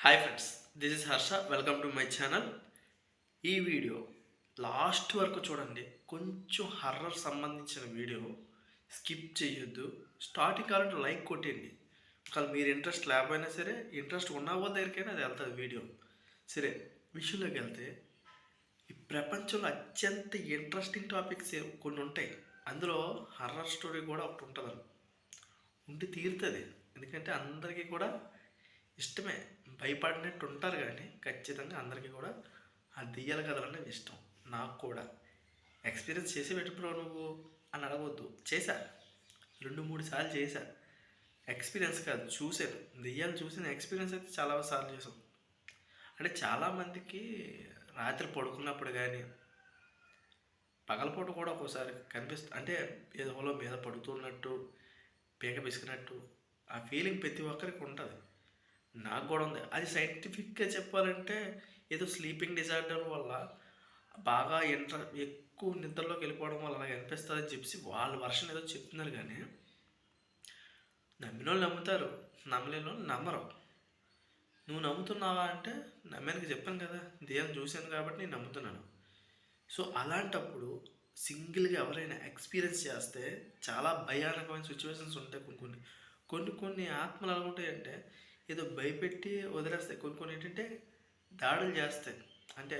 Hi friends, this is Harsha. Welcome to my channel. ఈ video last వరకు చూడండి. కొంచెం హర్రర్ సంబంధించిన వీడియో, స్కిప్ చేయొద్దు. స్టార్టింగ్ కావాలంటే లైక్ కొట్టండి. ఒకవేళ మీరు ఇంట్రెస్ట్ లేకపోయినా సరే, ఇంట్రెస్ట్ ఉన్న వాళ్ళ దగ్గరికైనా అది వెళ్తుంది వీడియో. సరే, విషయంలోకి వెళ్తే ఈ ప్రపంచంలో అత్యంత ఇంట్రెస్టింగ్ టాపిక్స్ కొన్ని ఉంటాయి. అందులో హర్రర్ స్టోరీ కూడా ఒకటి ఉంటుంది, ఉండి తీరుతుంది. ఎందుకంటే అందరికీ కూడా ఇష్టమే. భయపడినట్టు ఉంటారు కానీ ఖచ్చితంగా అందరికీ కూడా ఆ దెయ్యాల కథలు అనేవి ఇష్టం. నాకు కూడా ఎక్స్పీరియన్స్ చేసి పెట్టుకున్నావు నువ్వు అని అడగవద్దు. చేశా, 2-3 సార్లు చేశా. ఎక్స్పీరియన్స్ కాదు, చూశాను. దెయ్యాలు చూసిన ఎక్స్పీరియన్స్ అయితే చాలా సార్లు చేసాం. అంటే చాలామందికి రాత్రి పడుకున్నప్పుడు కానీ పగలపూట కూడా ఒక్కోసారి కనిపిస్తుంది. అంటే ఏదో మీద పడుతున్నట్టు, పీక పిసికినట్టు ఆ ఫీలింగ్ ప్రతి ఒక్కరికి ఉంటుంది. నాకు కూడా ఉంది. అది సైంటిఫిక్గా చెప్పాలంటే ఏదో స్లీపింగ్ డిజార్డర్ వల్ల బాగా ఎక్కువ నిద్రలోకి వెళ్ళిపోవడం వల్ల అలా అనిపిస్తుందని చెప్పి వాళ్ళ వర్షన్ ఏదో చెప్తున్నారు. కానీ నమ్మిన వాళ్ళు నమ్ముతారు, నమ్మలేని వాళ్ళు నమ్మరు. నువ్వు నమ్ముతున్నావా అంటే నమ్మేందుకు చెప్పాను కదా, దెయ్యం చూశాను కాబట్టి నేను నమ్ముతున్నాను. సో అలాంటప్పుడు సింగిల్గా ఎవరైనా ఎక్స్పీరియన్స్ చేస్తే చాలా భయానకమైన సిచ్యువేషన్స్ ఉంటాయి. కొన్ని ఆత్మలు ఎలా ఉంటాయంటే ఏదో భయపెట్టి వదిలేస్తాయి. కొన్ని ఏంటంటే దాడులు చేస్తాయి, అంటే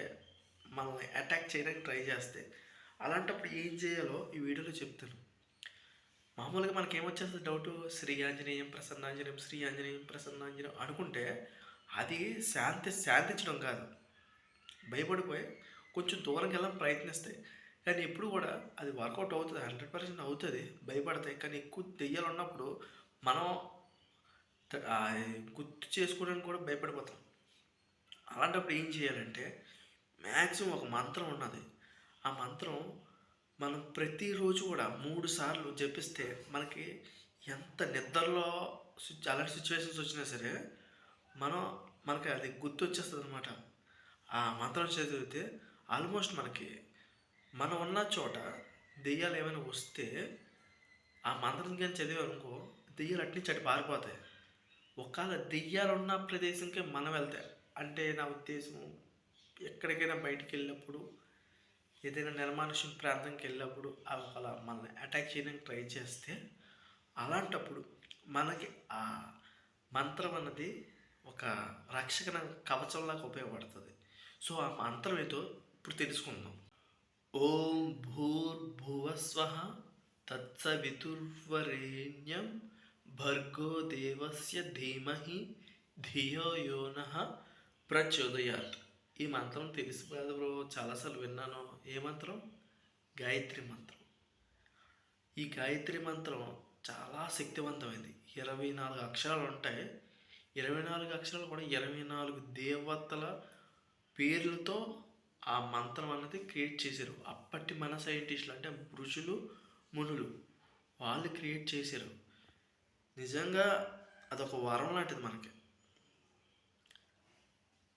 మనల్ని అటాక్ చేయడానికి ట్రై చేస్తాయి. అలాంటప్పుడు ఏం చేయాలో ఈ వీడియోలో చెప్తాను. మామూలుగా మనకి ఏమొచ్చేస్తుంది డౌట్, శ్రీ ఆంజనేయం ప్రసన్నాంజనేయం, శ్రీ ఆంజనేయం ప్రసన్నాంజనేయం అనుకుంటే అది శాంతించడం కాదు. భయపడిపోయి కొంచెం దూరంకి వెళ్ళడం ప్రయత్నిస్తాయి. కానీ ఎప్పుడు కూడా అది వర్కౌట్ అవుతుంది, 100% అవుతుంది. భయపడతాయి. కానీ ఎక్కువ దెయ్యాలు ఉన్నప్పుడు మనం గుర్తు చేసుకోవడానికి కూడా భయపడిపోతాం. అలాంటప్పుడు ఏం చేయాలంటే మ్యాక్సిమం ఒక మంత్రం ఉన్నది. ఆ మంత్రం మనం ప్రతిరోజు కూడా 3 సార్లు జపిస్తే మనకి ఎంత నిద్రలో అలాంటి సిచ్యువేషన్స్ వచ్చినా సరే మనకి అది గుర్తు వచ్చేస్తుంది అనమాట. ఆ మంత్రం చదివితే ఆల్మోస్ట్ మనం ఉన్న చోట దెయ్యాలు ఏమైనా వస్తే ఆ మంత్రం కానీ చదివామనుకో, దెయ్యాలు అట్నుంచి అటు పారిపోతాయి. ఒకవేళ దెయ్యాలు ఉన్న ప్రదేశంకి మనం వెళ్తే, అంటే నా ఉద్దేశం ఎక్కడికైనా బయటికి వెళ్ళినప్పుడు, ఏదైనా నిర్మానుష్యం ప్రాంతంకి వెళ్ళినప్పుడు అలా మనల్ని అటాక్ చేయడానికి ట్రై చేస్తే, అలాంటప్పుడు మనకి ఆ మంత్రం అన్నది ఒక రక్షణ కవచంలాగా ఉపయోగపడుతుంది. సో ఆ మంత్రం ఏదో ఇప్పుడు తెలుసుకుందాం. ఓం భూర్భువస్వః తత్సవితుర్వరేణ్యం భర్గో దేవస్య ధీమహి ధియో యో నః ప్రచోదయాత్. ఈ మంత్రం తెలుసు కాదు బ్రో, చాలాసార్లు విన్నాను. ఏ మంత్రం? గాయత్రి మంత్రం. ఈ గాయత్రి మంత్రం చాలా శక్తివంతమైంది. 24 అక్షరాలు ఉంటాయి. 24 అక్షరాలు కూడా 24 దేవతల పేర్లతో ఆ మంత్రం అన్నది క్రియేట్ చేశారు. అప్పటి మన సైంటిస్టులు, అంటే ఋషులు మునులు, వాళ్ళు క్రియేట్ చేశారు. నిజంగా అదొక వరం లాంటిది మనకి.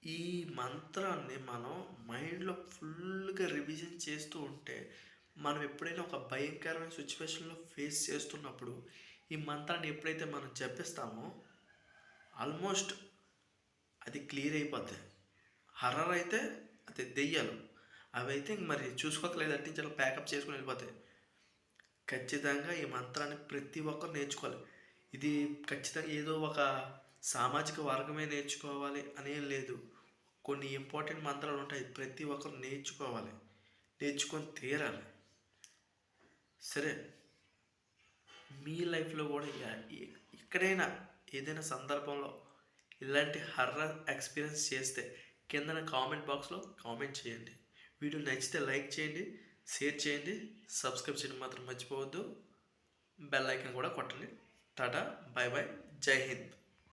ఈ మంత్రాన్ని మనం మైండ్లో ఫుల్గా రివిజన్ చేస్తూ ఉంటే, మనం ఎప్పుడైనా ఒక భయంకరమైన సిచ్యువేషన్లో ఫేస్ చేస్తున్నప్పుడు ఈ మంత్రాన్ని ఎప్పుడైతే మనం జపిస్తామో ఆల్మోస్ట్ అది క్లియర్ అయిపోద్ది. హర్రర్ అయితే అది దెయ్యాలు, అవి అయితే మరి చూసుకోకలేదు, అట్టించాలి, ప్యాకప్ చేసుకుని వెళ్ళిపోతాయి. ఖచ్చితంగా ఈ మంత్రాన్ని ప్రతి ఒక్కరు నేర్చుకోవాలి. ఇది ఖచ్చితంగా ఏదో ఒక సామాజిక వర్గమే నేర్చుకోవాలి అనేం లేదు. కొన్ని ఇంపార్టెంట్ మంత్రాలు ఉంటాయి, ప్రతి ఒక్కరు నేర్చుకొని తీరాలి. సరే, మీ లైఫ్లో కూడా ఎక్కడైనా ఏదైనా సందర్భంలో ఇలాంటి హర్రర్ ఎక్స్పీరియన్స్ చేస్తే కింద కామెంట్ బాక్స్లో కామెంట్ చేయండి. వీడియో నచ్చితే లైక్ చేయండి, షేర్ చేయండి, సబ్స్క్రైబ్ చేయడం మాత్రం మర్చిపోవద్దు. బెల్ ఐకాన్ కూడా కొట్టండి. టాటా, బై బై, జై హింద్.